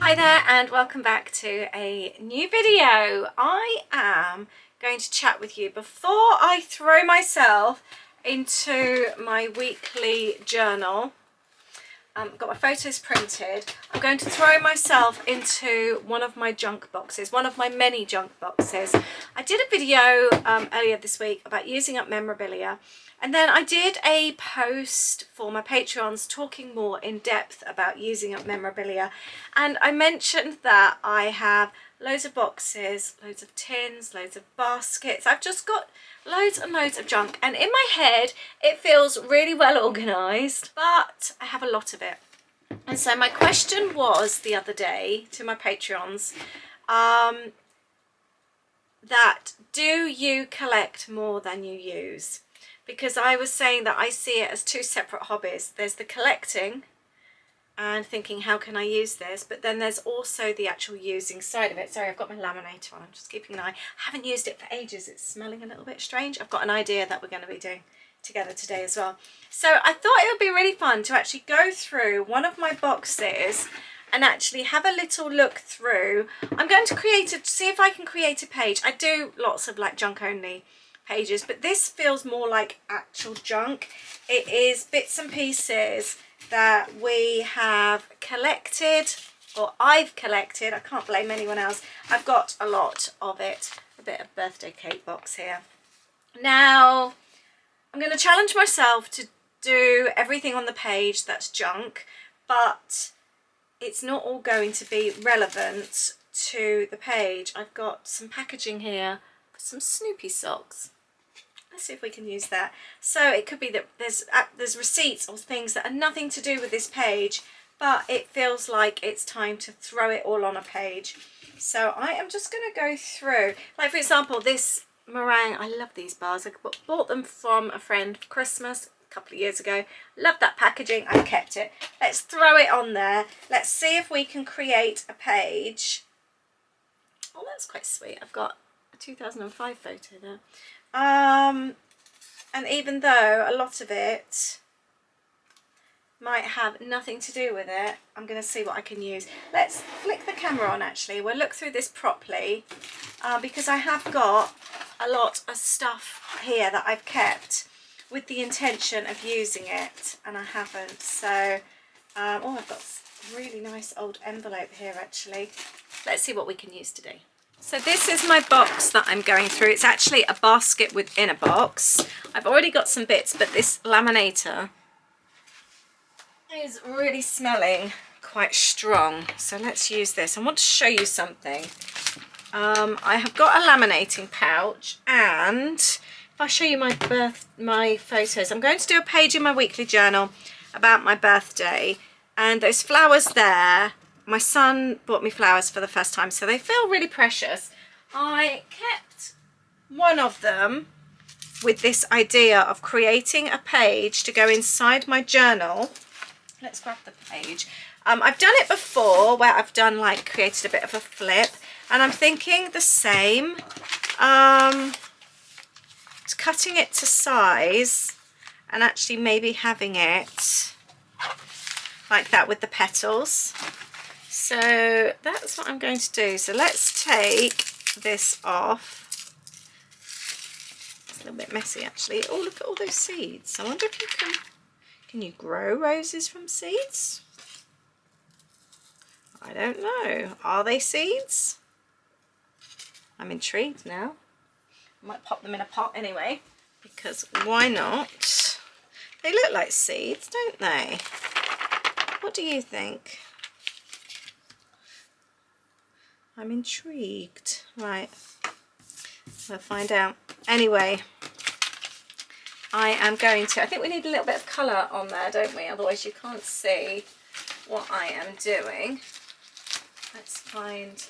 Hi there and welcome back to a new video. I am going to chat with you before I throw myself into my weekly journal. Got my photos printed. I'm going to throw myself into one of my junk boxes, one of my many junk boxes. I did a video earlier this week about using up memorabilia, and then I did a post for my Patreons talking more in depth about using up memorabilia, and I mentioned that I have loads of boxes, loads of tins, loads of baskets. I've just got loads and loads of junk, and in my head it feels really well organised, but I have a lot of it. And so my question was the other day to my Patreons, that do you collect more than you use? Because I was saying that I see it as two separate hobbies. There's the collecting and thinking, how can I use this? But then there's also the actual using side of it. Sorry, I've got my laminator on. I'm just keeping an eye. I haven't used it for ages. It's smelling a little bit strange. I've got an idea that we're going to be doing together today as well. So I thought it would be really fun to actually go through one of my boxes and actually have a little look through. I'm going to see if I can create a page. I do lots of like junk only pages, but this feels more like actual junk. It is bits and pieces that we have collected, or I've collected. I can't blame anyone else. I've got a lot of it. A bit of birthday cake box here. Now I'm going to challenge myself to do everything on the page that's junk, but it's not all going to be relevant to the page. I've got some packaging here for some Snoopy socks. Let's see if we can use that. So it could be that there's receipts or things that are nothing to do with this page, but it feels like it's time to throw it all on a page. So I am just going to go through, like for example, this meringue. I love these bars. I bought them from a friend for Christmas a couple of years ago. Love that packaging. I kept it. Let's throw it on there. Let's see if we can create a page. Oh, that's quite sweet. I've got a 2005 photo there. And even though a lot of it might have nothing to do with it, I'm going to see what I can use. Let's flick the camera on actually. We'll look through this properly, because I have got a lot of stuff here that I've kept with the intention of using it, and I haven't. So, oh, I've got a really nice old envelope here actually. Let's see what we can use today. So this is my box that I'm going through. It's actually a basket within a box. I've already got some bits, but this laminator is really smelling quite strong. So let's use this. I want to show you something. I have got a laminating pouch, and if I show you my photos, I'm going to do a page in my weekly journal about my birthday, and those flowers there, my son bought me flowers for the first time, so they feel really precious. I kept one of them with this idea of creating a page to go inside my journal. Let's grab the page. I've done it before where I've done like created a bit of a flip, and I'm thinking the same. Cutting it to size and actually maybe having it like that with the petals. So that's what I'm going to do. So let's take this off. It's a little bit messy actually. Oh, look at all those seeds. I wonder if you can you grow roses from seeds? I don't know. Are they seeds? I'm intrigued now. I might pop them in a pot anyway, because why not? They look like seeds, don't they? What do you think? I'm intrigued. Right, we'll find out. Anyway, I am going to, I think we need a little bit of colour on there, don't we? Otherwise you can't see what I am doing. Let's find,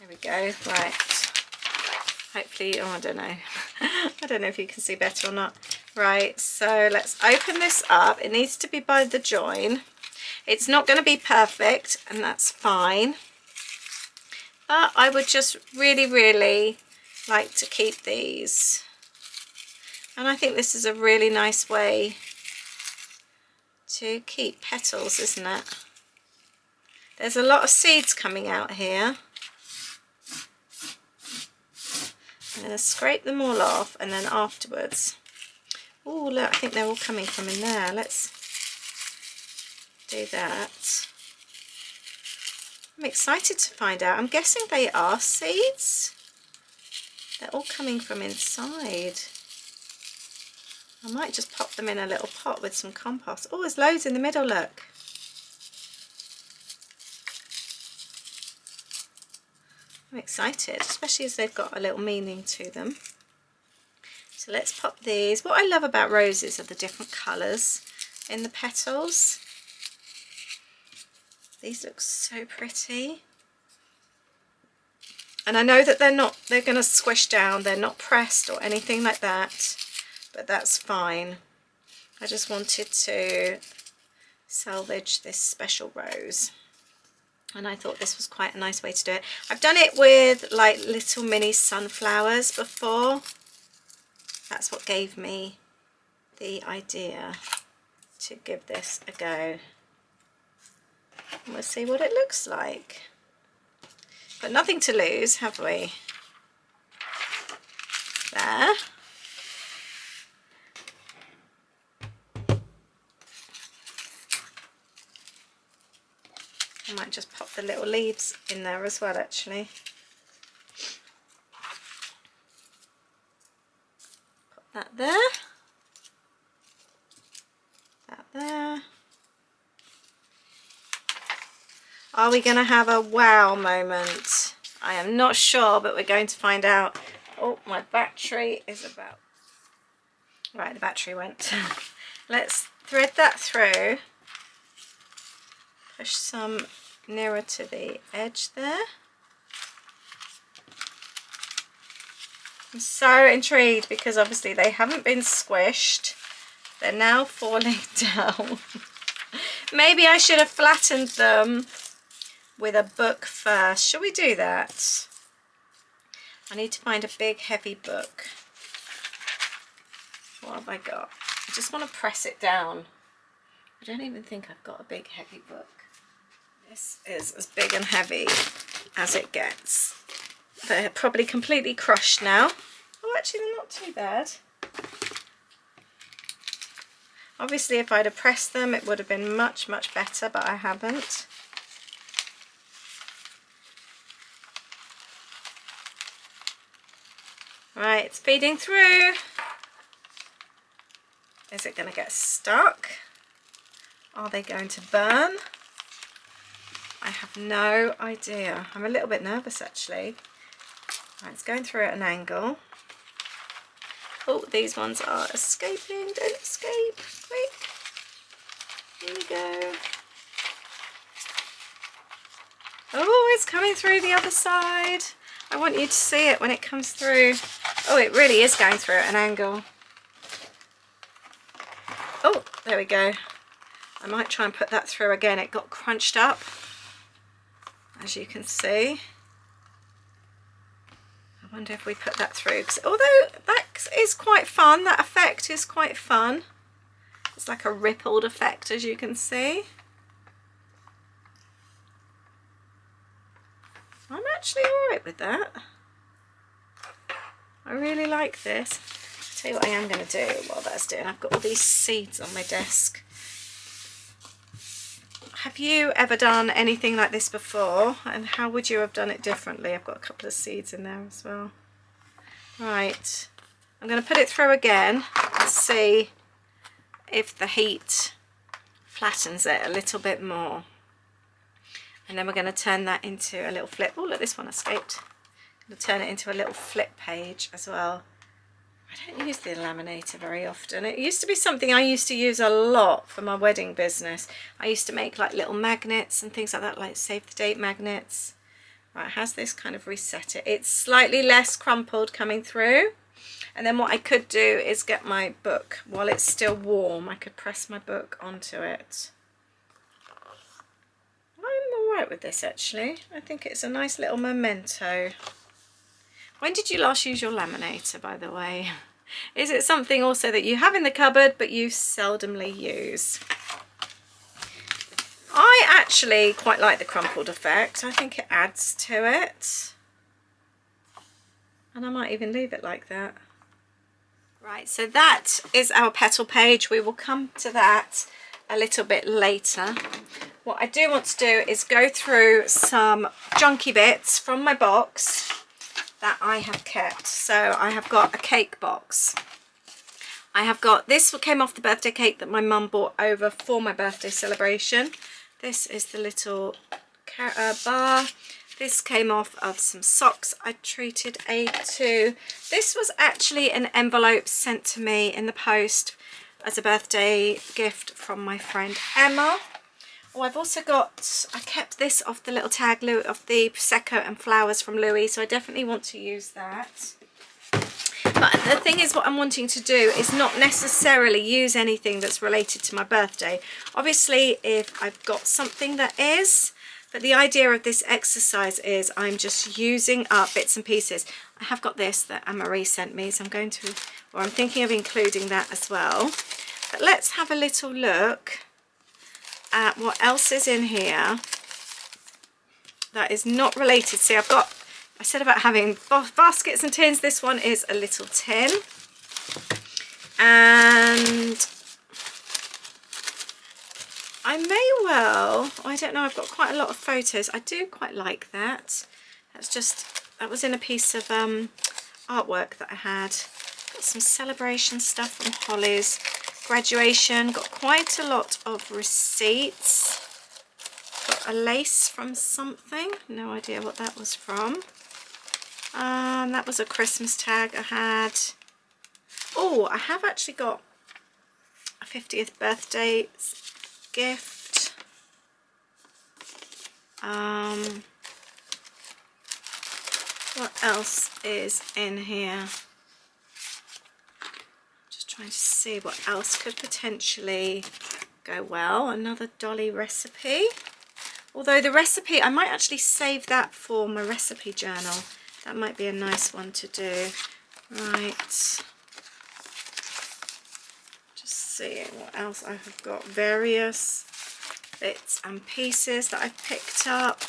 there we go, right. Hopefully, oh, I don't know. I don't know if you can see better or not. Right, so let's open this up. It needs to be by the join. It's not going to be perfect, and that's fine. But I would just really like to keep these. And I think this is a really nice way to keep petals, isn't it? There's a lot of seeds coming out here. I'm going to scrape them all off, and then afterwards, oh look, I think they're all coming from in there. Let's do that. I'm excited to find out. I'm guessing they are seeds. They're all coming from inside. I might just pop them in a little pot with some compost. Oh, there's loads in the middle, look. I'm excited, especially as they've got a little meaning to them. So let's pop these. What I love about roses are the different colours in the petals. These look so pretty. And I know that they're going to squish down. They're not pressed or anything like that, but that's fine. I just wanted to salvage this special rose. And I thought this was quite a nice way to do it. I've done it with like little mini sunflowers before. That's what gave me the idea to give this a go. And we'll see what it looks like. But nothing to lose, have we? There. I might just pop the little leaves in there as well, actually. Put that there. That there. Are we going to have a wow moment? I am not sure, but we're going to find out. Oh, my battery is about... Right, the battery went. Let's thread that through. Push some nearer to the edge there. I'm so intrigued because obviously they haven't been squished. They're now falling down. Maybe I should have flattened them with a book first. Shall we do that? I need to find a big heavy book. What have I got? I just want to press it down. I don't even think I've got a big heavy book. This is as big and heavy as it gets. They're probably completely crushed now. Oh, actually they're not too bad. Obviously if I'd have pressed them it would have been much better, but I haven't. Right, it's feeding through. Is it going to get stuck? Are they going to burn? I have no idea. I'm a little bit nervous actually. Right, it's going through at an angle. Oh, these ones are escaping. Don't escape. Quick. Here we go. Oh, it's coming through the other side. I want you to see it when it comes through. Oh, it really is going through at an angle. Oh, there we go. I might try and put that through again. It got crunched up, as you can see. I wonder if we put that through. 'Cause although that is quite fun, that effect is quite fun. It's like a rippled effect, as you can see. I'm actually alright with that. I really like this. I'll tell you what I am going to do while that's doing. I've got all these seeds on my desk. Have you ever done anything like this before? And how would you have done it differently? I've got a couple of seeds in there as well. Right. I'm going to put it through again and see if the heat flattens it a little bit more. And then we're going to turn that into a little flip. Oh, look, this one escaped. I'm going to turn it into a little flip page as well. I don't use the laminator very often. It used to be something I used to use a lot for my wedding business. I used to make like little magnets and things like that, like save the date magnets. Right, has this kind of reset it? It's slightly less crumpled coming through. And then what I could do is get my book while it's still warm. I could press my book onto it. I'm alright with this actually. I think it's a nice little memento. When did you last use your laminator, by the way? Is it something also that you have in the cupboard but you seldomly use? I actually quite like the crumpled effect. I think it adds to it. And I might even leave it like that. Right, so that is our petal page. We will come to that a little bit later. What I do want to do is go through some junky bits from my box that I have kept. So I have got a cake box. I have got, this came off the birthday cake that my mum bought over for my birthday celebration. This is the little bar. This came off of some socks I treated A2. This was actually an envelope sent to me in the post as a birthday gift from my friend Emma. Oh, I've also got, I kept this off the little tag of the Prosecco and flowers from Louis, so I definitely want to use that. But the thing is, what I'm wanting to do is not necessarily use anything that's related to my birthday. Obviously, if I've got something that is, but the idea of this exercise is I'm just using up bits and pieces. I have got this that Anne-Marie sent me, so I'm going to, or I'm thinking of including that as well. But let's have a little look at what else is in here that is not related. See, I've got, I said about having baskets and tins. This one is a little tin. And I may well, I don't know, I've got quite a lot of photos. I do quite like that. That's just, that was in a piece of artwork that I had. Got some celebration stuff from Holly's graduation. Got quite a lot of receipts. Got a lace from something. No idea what that was from. That was a Christmas tag I had. Oh, I have actually got a 50th birthday gift. What else is in here? Just trying to see what else could potentially go well. Another Dolly recipe. Although the recipe, I might actually save that for my recipe journal. That might be a nice one to do. Right. Just seeing what else I have got. Various bits and pieces that I've picked up.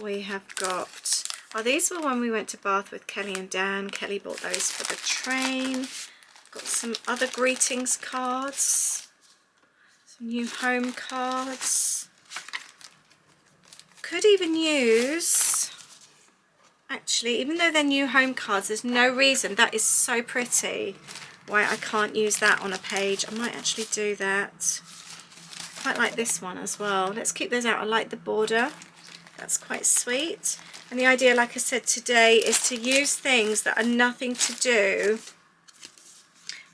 We have got, oh, these were when we went to Bath with Kelly and Dan. Kelly bought those for the train. Got some other greetings cards. Some new home cards. Could even use, actually, even though they're new home cards, there's no reason, that is so pretty, why I can't use that on a page. I might actually do that. Quite like this one as well. Let's keep those out. I like the border. That's quite sweet. And the idea, like I said today, is to use things that are nothing to do.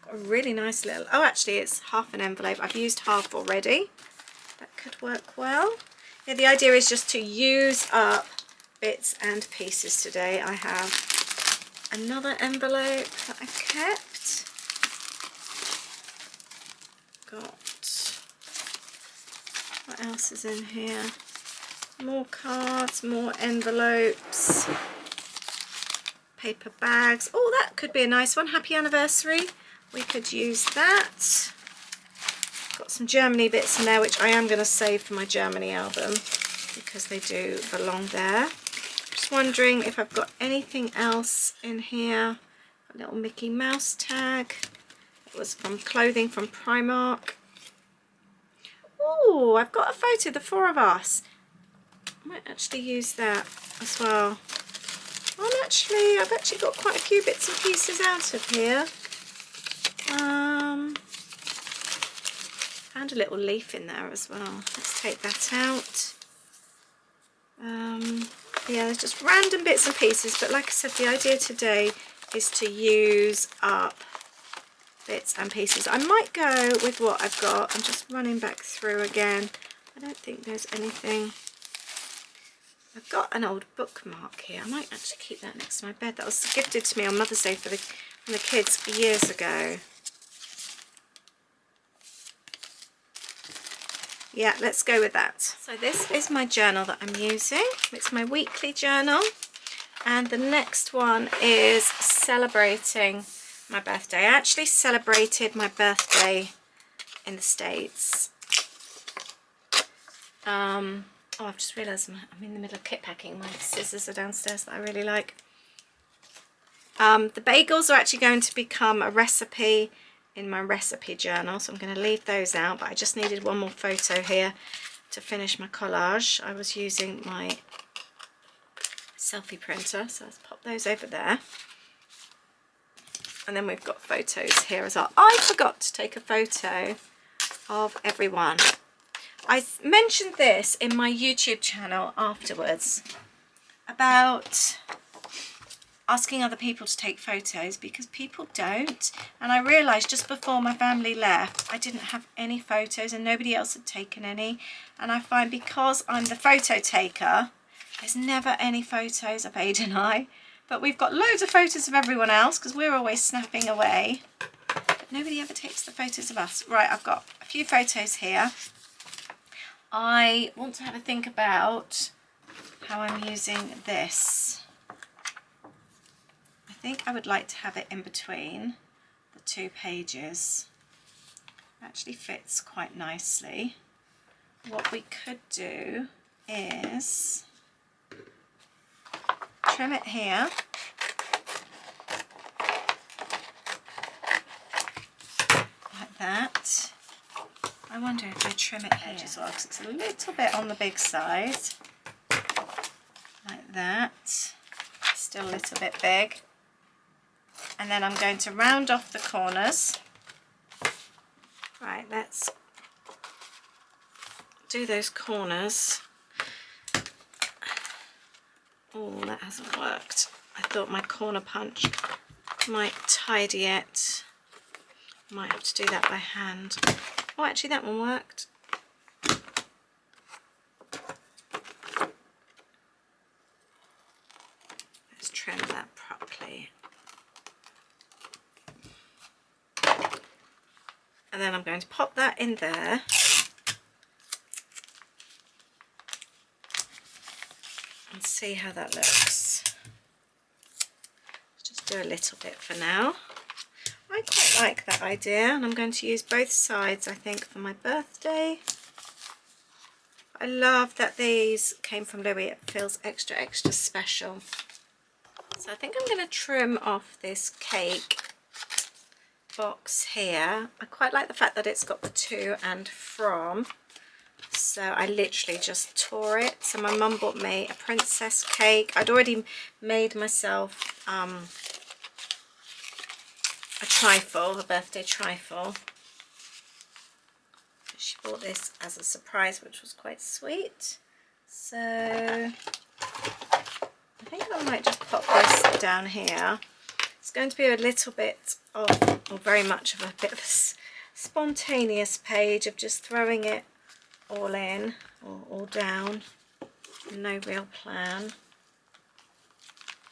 Got a really nice little, oh, actually it's half an envelope. I've used half already. That could work well. Yeah, the idea is just to use up bits and pieces today. I have another envelope that I kept. Got, what else is in here? More cards, more envelopes, paper bags. Oh, that could be a nice one. Happy anniversary. We could use that. Got some Germany bits in there, which I am going to save for my Germany album because they do belong there. Just wondering if I've got anything else in here. A little Mickey Mouse tag. It was from clothing from Primark. Oh, I've got a photo of the four of us. I might actually use that as well. I've actually got quite a few bits and pieces out of here. Found a little leaf in there as well. Let's take that out. Yeah, there's just random bits and pieces, but like I said, the idea today is to use up bits and pieces. I might go with what I've got. I'm just running back through again. I don't think there's anything. I've got an old bookmark here. I might actually keep that next to my bed. That was gifted to me on Mother's Day from the kids years ago. Yeah, let's go with that. So this is my journal that I'm using. It's my weekly journal. And the next one is celebrating my birthday. I actually celebrated my birthday in the States. Oh, I've just realised I'm in the middle of kit packing. My scissors are downstairs that I really like. The bagels are actually going to become a recipe in my recipe journal, so I'm going to leave those out, but I just needed one more photo here to finish my collage. I was using my selfie printer, so let's pop those over there. And then we've got photos here as well. I forgot to take a photo of everyone. I mentioned this in my YouTube channel afterwards about asking other people to take photos, because people don't. And I realised just before my family left, I didn't have any photos and nobody else had taken any. And I find because I'm the photo taker, there's never any photos of Ada and I. But we've got loads of photos of everyone else because we're always snapping away. But nobody ever takes the photos of us. Right, I've got a few photos here. I want to have a think about how I'm using this. I think I would like to have it in between the two pages. It actually fits quite nicely. What we could do is trim it here. Like that. I wonder if I trim it here as well, because it's a little bit on the big side. Like that. Still a little bit big. And then I'm going to round off the corners. Right, let's do those corners. Oh, that hasn't worked. I thought my corner punch might tidy it. Might have to do that by hand. Oh, actually that one worked. Let's trim that properly. And then I'm going to pop that in there. And see how that looks. Just do a little bit for now. I quite like that idea, and I'm going to use both sides, I think, for my birthday. I love that these came from Louis. It feels extra, extra special. So I think I'm going to trim off this cake box here. I quite like the fact that it's got the to and from. So I literally just tore it. So my mum bought me a princess cake. I'd already made myself a trifle, a birthday trifle. She bought this as a surprise, which was quite sweet. So I think I might just pop this down here. It's going to be a little bit of, or very much of a bit of a spontaneous page of just throwing it all in or all down. No real plan.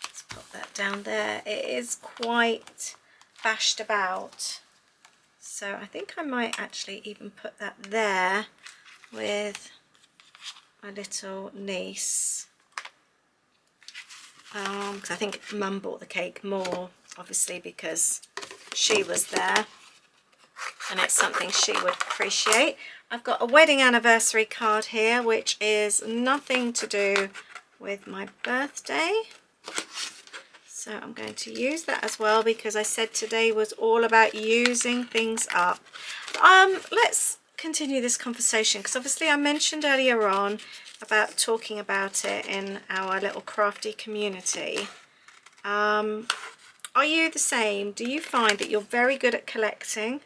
Let's pop that down there. It is quite bashed about, so I think I might actually even put that there with my little niece, because I think Mum bought the cake more, obviously, because she was there and it's something she would appreciate. I've got a wedding anniversary card here, which is nothing to do with my birthday. So I'm going to use that as well, because I said today was all about using things up. Let's continue this conversation, because obviously I mentioned earlier on about talking about it in our little crafty community. Are you the same? Do you find that you're very good at collecting,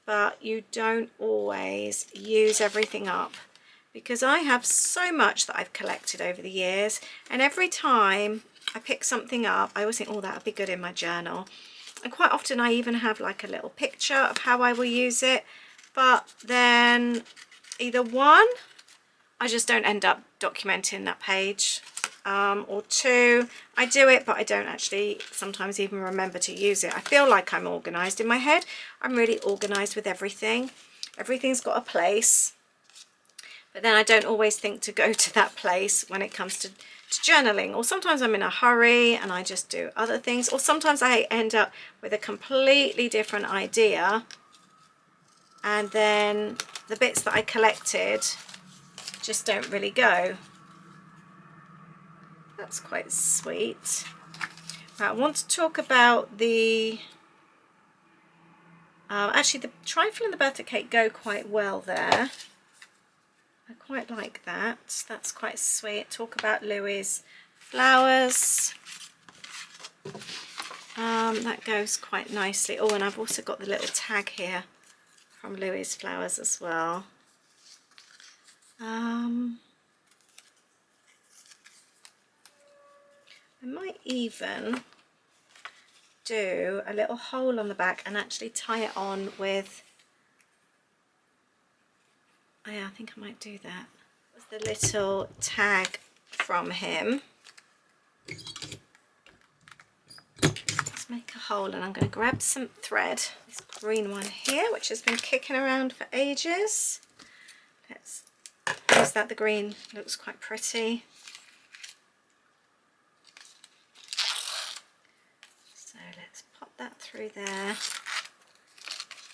but you don't always use everything up? Because I have so much that I've collected over the years, and every time I pick something up, I always think, oh, that would be good in my journal. And quite often I even have like a little picture of how I will use it. But then either one, I just don't end up documenting that page. Or two, I do it, but I don't actually sometimes even remember to use it. I feel like I'm organised in my head. I'm really organised with everything. Everything's got a place. But then I don't always think to go to that place when it comes to journaling. Or sometimes I'm in a hurry and I just do other things. Or sometimes I end up with a completely different idea. And then the bits that I collected just don't really go. That's quite sweet. Right, I want to talk about the actually the trifle and the birthday cake go quite well there. I quite like that. That's quite sweet. Talk about Louis flowers. That goes quite nicely. Oh, and I've also got the little tag here from Louis flowers as well. I might even do a little hole on the back and actually tie it on with, oh yeah, I think I might do that. With the little tag from him. Let's make a hole, and I'm going to grab some thread. This green one here, which has been kicking around for ages. Let's use that. The green looks quite pretty. So let's pop that through there,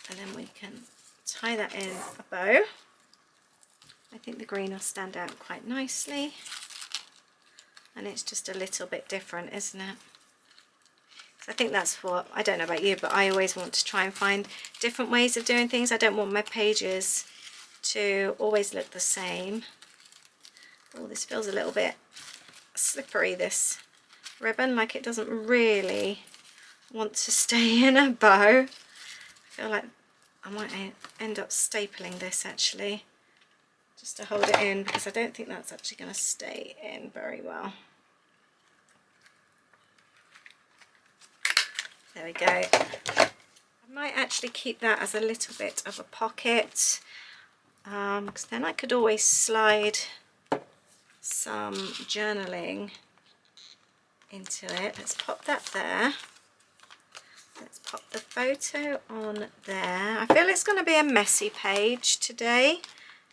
and then we can tie that in a bow. I think the green will stand out quite nicely, and it's just a little bit different, isn't it? So I think that's what, I don't know about you, but I always want to try and find different ways of doing things. I don't want my pages to always look the same. Oh, this feels a little bit slippery, this ribbon, like it doesn't really want to stay in a bow. I feel like I might end up stapling this actually, just to hold it in, because I don't think that's actually going to stay in very well. There we go. I might actually keep that as a little bit of a pocket, because then I could always slide some journaling into it. Let's pop that there. Let's pop the photo on there. I feel it's going to be a messy page today,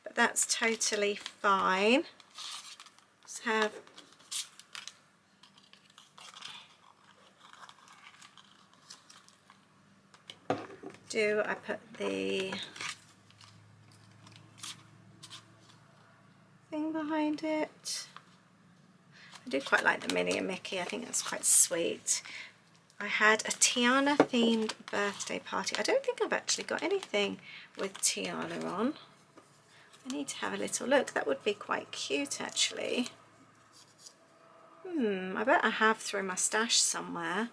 but that's totally fine. Let's have I put the thing behind it. I do quite like the Minnie and Mickey. I think that's quite sweet. I had a Tiana themed birthday party. I don't think I've actually got anything with Tiana on. I need to have a little look. That would be quite cute actually. I bet I have through my stash somewhere.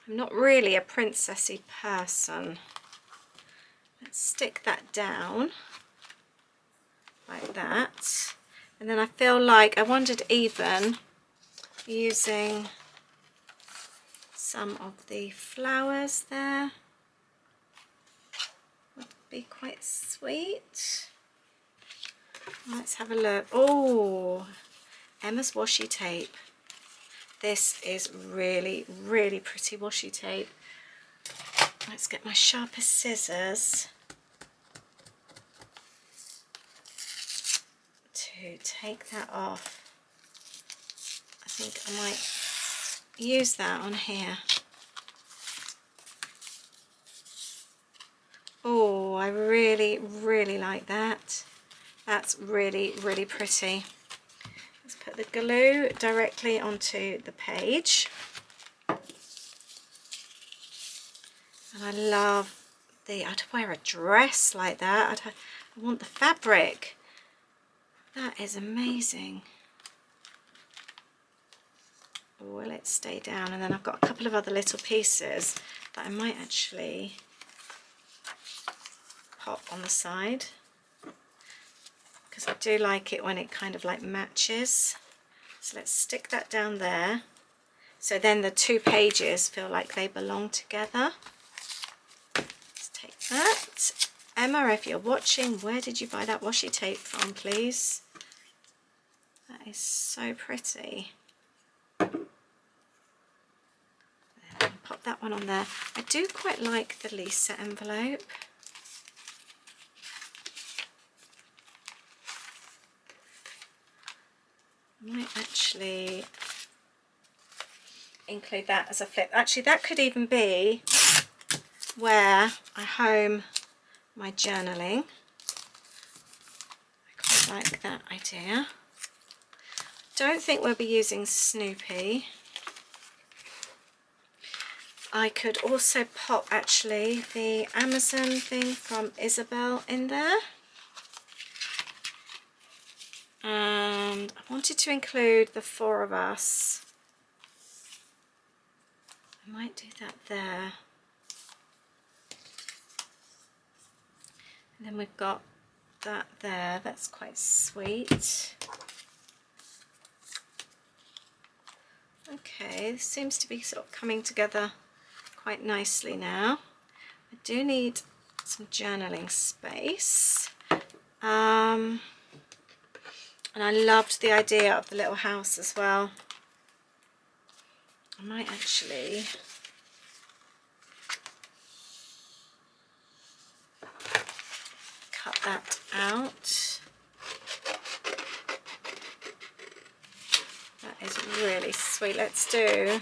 I'm not really a princessy person. Let's stick that down like that. And then I feel like I wondered even using some of the flowers there would be quite sweet. Let's have a look. Oh, Emma's washi tape. This is really, really pretty washi tape. Let's get my sharpest scissors to take that off. I think I might use that on here. Oh, I really, really like that. That's really, really pretty. Let's put the glue directly onto the page. And I love I'd wear a dress like that. I want the fabric. That is amazing. Will it stay down? And then I've got a couple of other little pieces that I might actually pop on the side, because I do like it when it kind of like matches. So let's stick that down there, so then the two pages feel like they belong together. Let's take that. Emma, if you're watching, where did you buy that washi tape from, please? That is so pretty. Pop that one on there. I do quite like the Lisa envelope. I might actually include that as a flip. Actually, that could even be where I home my journaling. like that idea. Don't think we'll be using Snoopy. I could also pop actually the Amazon thing from Isabel in there. And I wanted to include the 4 of us. I might do that there. And then we've got that there. That's quite sweet. Okay, this seems to be sort of coming together quite nicely now. I do need some journaling space. And I loved the idea of the little house as well. I might actually cut that out. That is really sweet. Let's do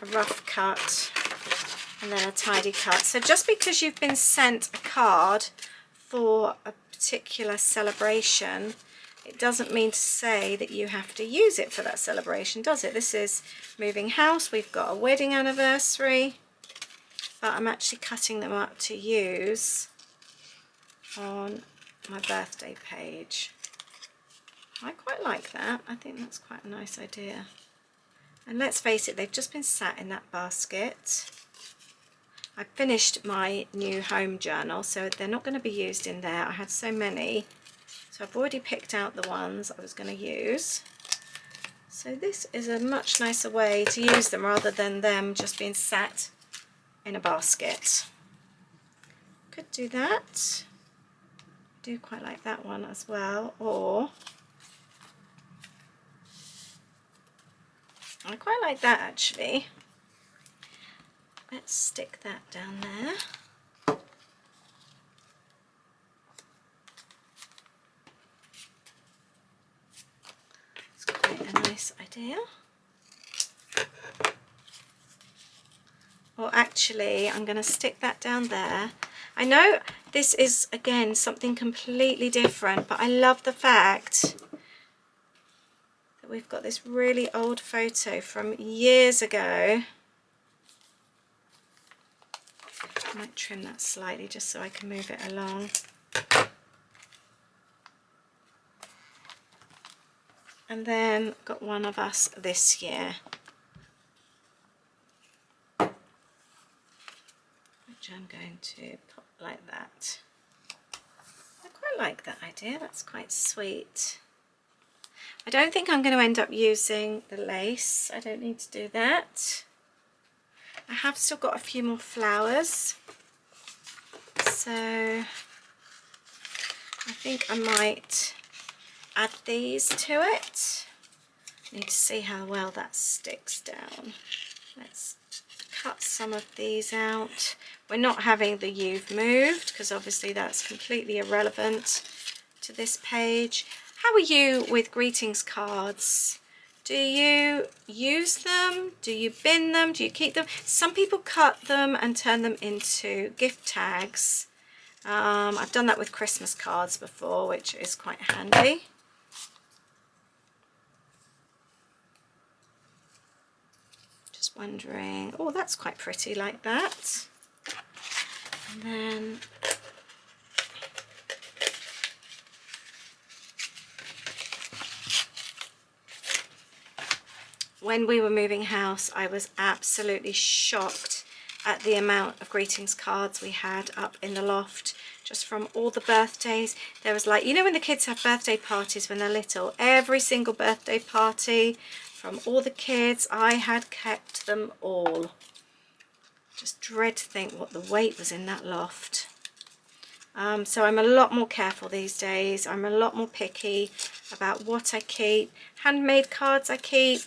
a rough cut and then a tidy cut. So just because you've been sent a card for a particular celebration, it doesn't mean to say that you have to use it for that celebration, does it? This is moving house. We've got a wedding anniversary, but I'm actually cutting them up to use on my birthday page. I quite like that. I think that's quite a nice idea. And let's face it, they've just been sat in that basket. I finished my new home journal, so they're not going to be used in there. I had so many, so I've already picked out the ones I was going to use. So this is a much nicer way to use them rather than them just being sat in a basket. Could do that. I do quite like that one as well. Or I quite like that actually. Let's stick that down there. It's quite a nice idea. Or actually, I'm going to stick that down there. I know this is, again, something completely different, but I love the fact that we've got this really old photo from years ago. I might trim that slightly just so I can move it along. And then got one of us this year, which I'm going to pop like that. I quite like that idea, that's quite sweet. I don't think I'm going to end up using the lace, I don't need to do that. I have still got a few more flowers, so I think I might add these to it. Need to see how well that sticks down. Let's cut some of these out. We're not having the "you've moved" because obviously that's completely irrelevant to this page. How are you with greetings cards? Do you use them? Do you bin them? Do you keep them? Some people cut them and turn them into gift tags. I've done that with Christmas cards before, which is quite handy. Just wondering, oh, that's quite pretty like that. And then when we were moving house, I was absolutely shocked at the amount of greetings cards we had up in the loft, just from all the birthdays. There was, like, you know when the kids have birthday parties when they're little, every single birthday party from all the kids, I had kept them all. Just dread to think what the weight was in that loft. So I'm a lot more careful these days. I'm a lot more picky about what I keep. Handmade cards I keep.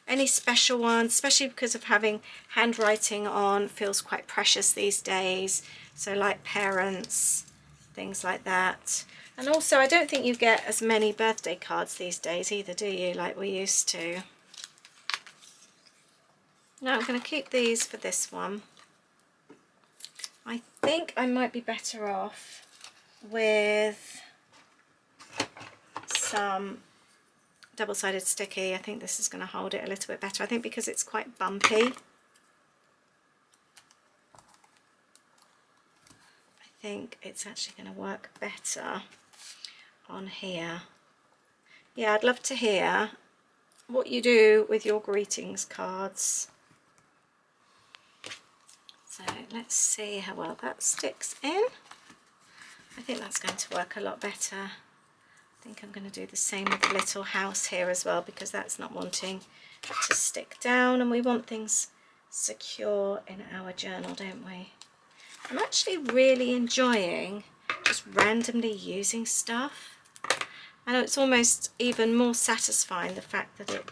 Any special ones, especially because of having handwriting on, feels quite precious these days. So like parents, things like that. And also I don't think you get as many birthday cards these days either, do you, like we used to. No, I'm going to keep these for this one. I think I might be better off with some double-sided sticky. I think this is going to hold it a little bit better. I think because it's quite bumpy, I think it's actually going to work better on here. Yeah, I'd love to hear what you do with your greetings cards. So let's see how well that sticks in. I think that's going to work a lot better. I think I'm going to do the same with the little house here as well, because that's not wanting to stick down, and we want things secure in our journal, don't we? I'm actually really enjoying just randomly using stuff. I know it's almost even more satisfying, the fact that it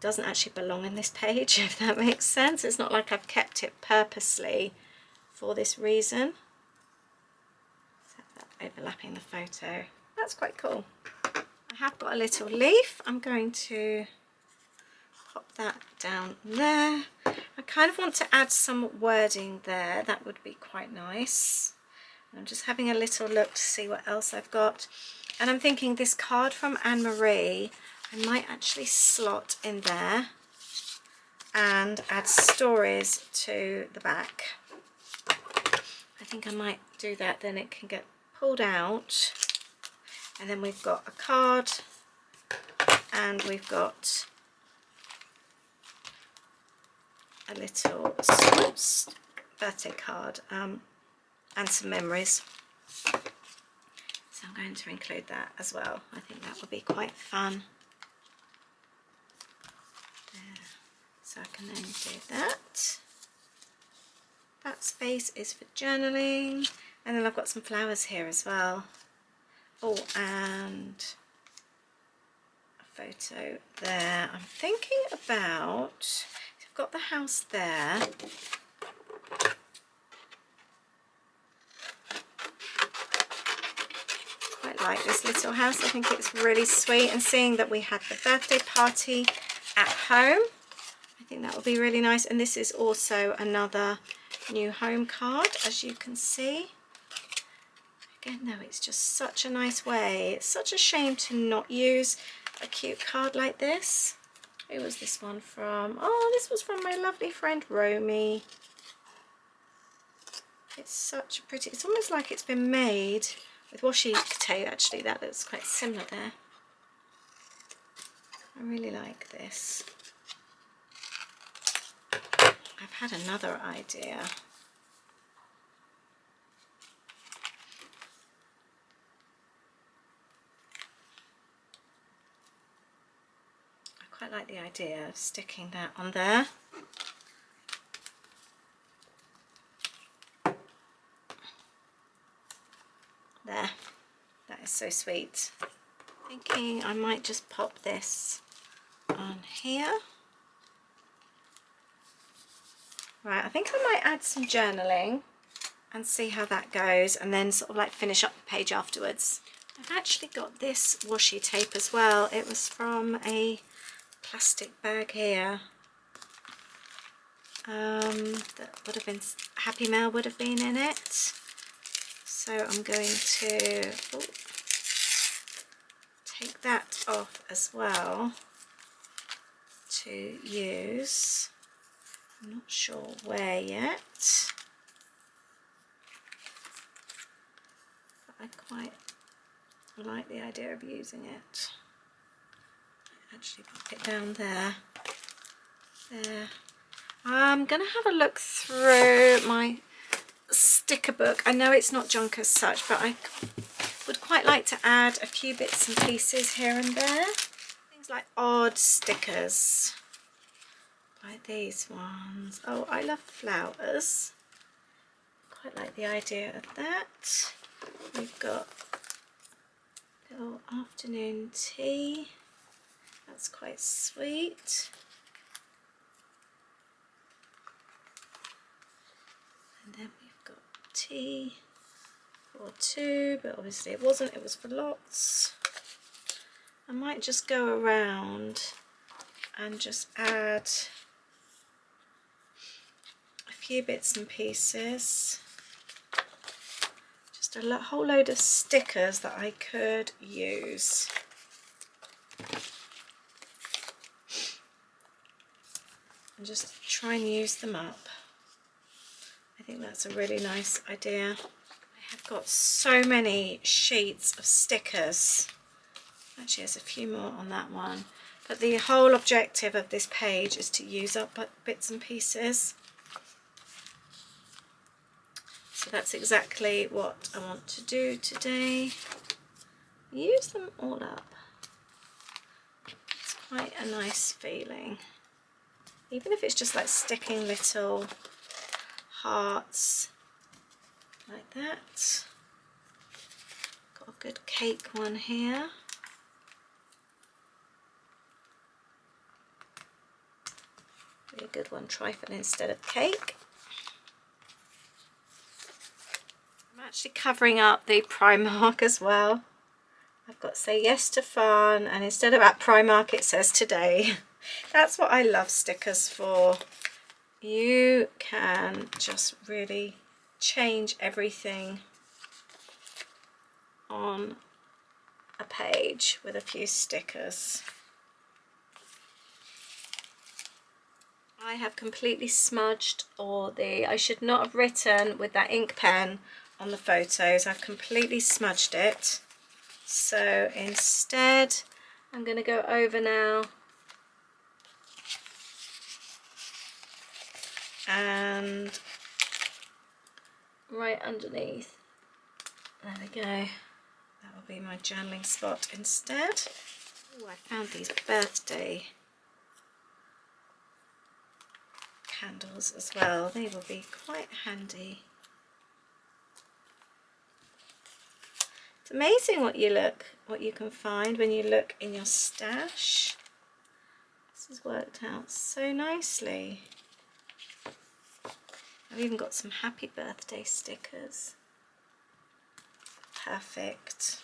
doesn't actually belong in this page, if that makes sense. It's not like I've kept it purposely for this reason. Let's have that overlapping the photo. That's quite cool. I have got a little leaf. I'm going to pop that down there. I kind of want to add some wording there. That would be quite nice. I'm just having a little look to see what else I've got. And I'm thinking this card from Anne-Marie, I might actually slot in there and add stories to the back. I think I might do that, then it can get pulled out. And then we've got a card, and we've got a little birthday card and some memories. So I'm going to include that as well. I think that would be quite fun. There. So I can then do that. That space is for journaling. And then I've got some flowers here as well. Oh, and a photo there. I'm thinking about, I've got the house there. Quite like this little house. I think it's really sweet, and seeing that we had the birthday party at home, I think that would be really nice. And this is also another new home card, as you can see. Again, though, it's just such a nice way. It's such a shame to not use a cute card like this. Who was this one from? Oh, this was from my lovely friend Romy. It's such a pretty, it's almost like it's been made with washi tape. Actually, that looks quite similar there. I really like this. I've had another idea. I quite like the idea of sticking that on there. There, that is so sweet. Thinking I might just pop this on here. Right, I think I might add some journaling and see how that goes, and then sort of like finish up the page afterwards. I've actually got this washi tape as well. It was from a plastic bag here. That would have been, Happy Mail would have been in it. So I'm going to take that off as well to use. I'm not sure where yet, but I quite like the idea of using it. Actually pop it down there. There. I'm going to have a look through my sticker book. I know it's not junk as such, but I would quite like to add a few bits and pieces here and there. Things like odd stickers, like these ones. Oh, I love flowers. Quite like the idea of that. We've got little afternoon tea. That's quite sweet. And then we've got tea for two, but obviously it wasn't, it was for lots. I might just go around and just add a few bits and pieces just a whole load of stickers that I could use. And just try and use them up. I think that's a really nice idea. I have got so many sheets of stickers. Actually, there's a few more on that one. But the whole objective of this page is to use up bits and pieces. So that's exactly what I want to do today. Use them all up. It's quite a nice feeling. Even if it's just like sticking little hearts like that. Got a good cake one here. Be a good one, trifle instead of cake. I'm actually covering up the Primark as well. I've got say yes to fun, and instead of at Primark it says today. That's what I love stickers for. You can just really change everything on a page with a few stickers. I have completely smudged, I should not have written with that ink pen on the photos. I've completely smudged it. So instead, I'm going to go over now and right underneath. There we go. That will be my journaling spot instead. Oh, I found these birthday candles as well. They will be quite handy. It's amazing what you can find when you look in your stash. This has worked out so nicely. I've even got some happy birthday stickers. Perfect.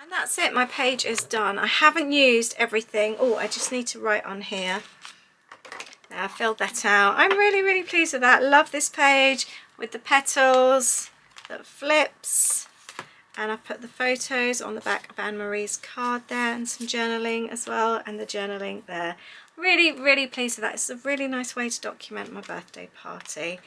And that's it, my page is done. I haven't used everything. Oh, I just need to write on here. I filled that out. I'm really pleased with that. Love this page with the petals that flips, and I've put the photos on the back of Anne-Marie's card there, and some journaling as well, and the journaling there. Really pleased with that. It's a really nice way to document my birthday party.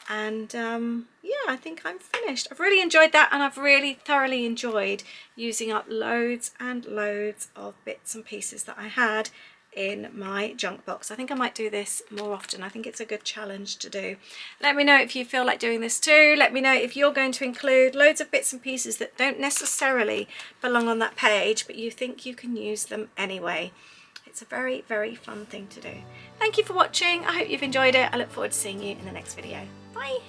And yeah, I think I'm finished. I've really enjoyed that, and I've really thoroughly enjoyed using up loads and loads of bits and pieces that I had in my junk box. I think I might do this more often. I think it's a good challenge to do. Let me know if you feel like doing this too. Let me know if you're going to include loads of bits and pieces that don't necessarily belong on that page, but you think you can use them anyway. It's a very fun thing to do. Thank you for watching. I hope you've enjoyed it. I look forward to seeing you in the next video. Bye.